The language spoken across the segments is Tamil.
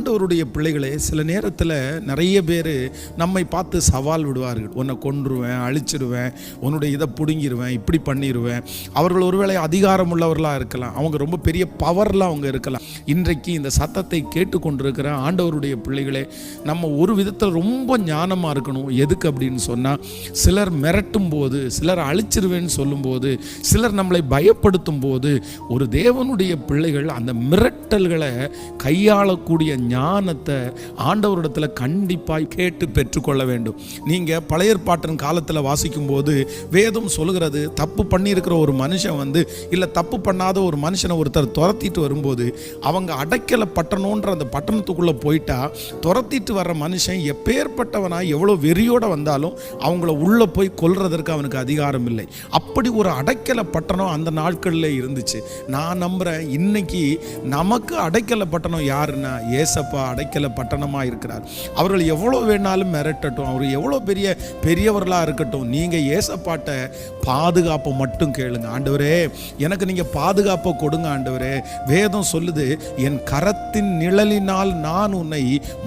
ஆண்டவருடைய பிள்ளைகளே, சில நேரத்தில் நிறைய பேர் நம்மை பார்த்து சவால் விடுவார்கள். உன்னை கொன்றுவேன், அழிச்சிடுவேன், உன்னுடைய இதை பிடுங்கிடுவேன், இப்படி பண்ணிடுவேன். அவர்கள் ஒருவேளை அதிகாரம் உள்ளவர்களாக இருக்கலாம், அவங்க ரொம்ப பெரிய பவரில் அவங்க இருக்கலாம். இன்றைக்கு இந்த சத்தத்தை கேட்டுக்கொண்டிருக்கிற ஆண்டவருடைய பிள்ளைகளே, நம்ம ஒரு விதத்தில் ரொம்ப ஞானமாக இருக்கணும். எதுக்கு அப்படின்னு சொன்னால், சிலர் மிரட்டும் போது, சிலர் அழிச்சிருவேன்னு சொல்லும்போது, சிலர் நம்மளை பயப்படுத்தும் போது, ஒரு தேவனுடைய பிள்ளைகள் அந்த மிரட்டல்களை கையாளக்கூடிய ஞானத்தை ஆண்டவரிடத்தில் கண்டிப்பாக கேட்டு பெற்றுக்கொள்ள வேண்டும். நீங்கள் பழைய ஏற்பாட்டின் காலத்தில் வாசிக்கும் போது வேதம் சொல்கிறது, தப்பு பண்ணியிருக்கிற ஒரு மனுஷன் இல்லை தப்பு பண்ணாத ஒரு மனுஷனை ஒருத்தர் துரத்திட்டு வரும்போது, அவங்க அடைக்கல பட்டணம்ன்ற அந்த பட்டணத்துக்குள்ளே போயிட்டா, துரத்திட்டு வர்ற மனுஷன் எப்பேற்பட்டவனா எவ்வளோ வெறியோடு வந்தாலும் அவங்கள உள்ளே போய் கொல்றதற்கு அவனுக்கு அதிகாரம் இல்லை. அப்படி ஒரு அடைக்கல பட்டணம் அந்த நாட்களில் இருந்துச்சு. நான் நம்புகிறேன், இன்னைக்கு நமக்கு அடைக்கல பட்டணம் யாருன்னா ஏசப்பா அடைக்கல பட்டணமாக இருக்கிறார். அவர்கள் எவ்வளோ வேணாலும் மிரட்டட்டும், அவர் எவ்வளோ பெரியவர்களாக இருக்கட்டும், நீங்கள் ஏசப்பாட்ட பாதுகாப்பை மட்டும் கேளுங்க. ஆண்டவரே, எனக்கு நீங்கள் பாதுகாப்பை கொடுங்க ஆண்டவரே. வேதம் சொல்லுது, என் கரத்தின் நிழலினால் நான் உன்னை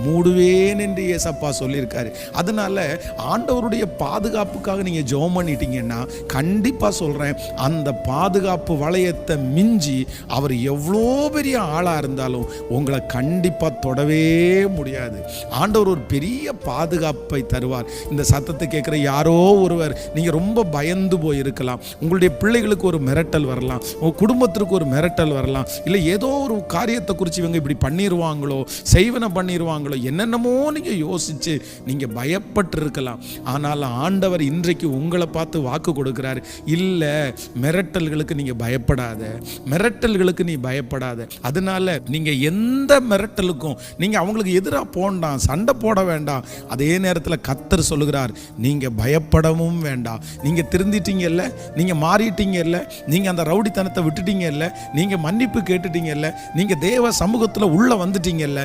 மூடுவேன் என்று ஏசப்பா சொல்லியிருக்காரு. அதனால ஆண்டவருடைய பாதுகாப்புக்காக நீங்கள் ஜெபம் பண்ணிட்டீங்கன்னா, கண்டிப்பாக சொல்கிறேன், அந்த பாதுகாப்பு வளையத்தை மிஞ்சி அவர் எவ்வளோ பெரிய ஆளாக இருந்தாலும் உங்களை கண்டிப்பாக தொடவே முடியாது. ஆண்டவர் ஒரு பெரிய பாதுகாப்பை தருவார். இந்த சத்தத்தை கேட்குற யாரோ ஒருவர், நீங்கள் ரொம்ப பயந்து போயிருக்கலாம், உங்களுடைய பிள்ளைகளுக்கு ஒரு மிரட்டல் வரலாம், உங்கள் குடும்பத்திற்கு ஒரு மிரட்டல் வரலாம், இல்லை ஏதோ ஒரு காரியத்தை குறித்து இவங்க இப்படி பண்ணிடுவாங்களோ, செய்வன பண்ணிடுவாங்களோ, என்னென்னமோ நீங்கள் யோசித்து நீங்கள் பயப்பட்டு இருக்கலாம். ஆனால் ஆண்டவர் இன்றைக்கு உங்களை பார்த்து வாக்கு கொடுக்கிறார், இல்லை மிரட்டல்களுக்கு நீங்கள் பயப்படாத, மிரட்டல்களுக்கு நீ பயப்படாத. அதனால நீங்கள் எந்த மிரட்டலுக்கும் நீங்கள் அவங்களுக்கு எதிராக போண்டாம், சண்டை போட வேண்டாம். அதே நேரத்தில் கர்த்தர் சொல்லுகிறார், நீங்கள் பயப்படவும் வேண்டாம். நீங்கள் திருந்திட்டீங்கல்ல, நீங்கள் மாறிட்டீங்கல்ல, நீங்கள் அந்த ரவுடித்தனத்தை விட்டுட்டீங்கல்ல, நீங்கள் மன்னிப்பு கேட்டுட்டீங்கல்ல, நீங்கள் தேவ சமூகத்தில் உள்ளே வந்துட்டீங்கல்ல,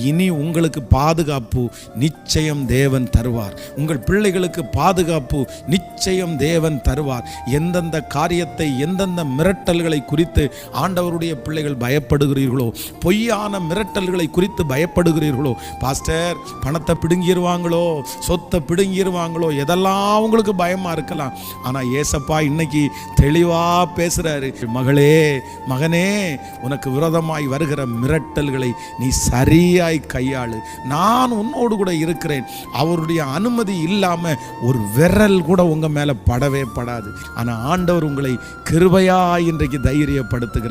இனி உங்களுக்கு பாதுகாப்பு நிச்சயம் தேவன் தருவார். உங்கள் பிள்ளைகளுக்கு பாதுகாப்பு நிச்சயம் தேவன் தருவார். எந்தெந்த காரியத்தை, எந்தெந்த மிரட்டல்களை குறித்து ஆண்டவருடைய பிள்ளைகள் பயப்படுகிறீர்களோ, பொய்யான மிரட்டல்களை குறித்து பயப்படுகிறீர்களோ, பாஸ்டர் பணத்தை பிடுங்கிடுவாங்களோ, சொத்தை பிடுங்கிடுவாங்களோ, எதெல்லாம் உங்களுக்கு பயமாக இருக்கலாம். ஆனால் ஏசப்பா இன்னைக்கு தெளிவாக பேசுகிறாரு, மகளே, மகனே, உனக்கு விரோதமாய் வருகிற மிரட்டல்களை நீ சரியாய் கையாளு. நான் உன்னோடு கூட இருக்கிறேன். அவருடைய அனுமதி இல்லாமல் ஒரு விரல் கூட உங்கள் மேலே படவே படாது. ஆனால் ஆண்டவர் உங்களை கிருபையாய் இன்றைக்கு தைரியப்படுத்துகிறார்.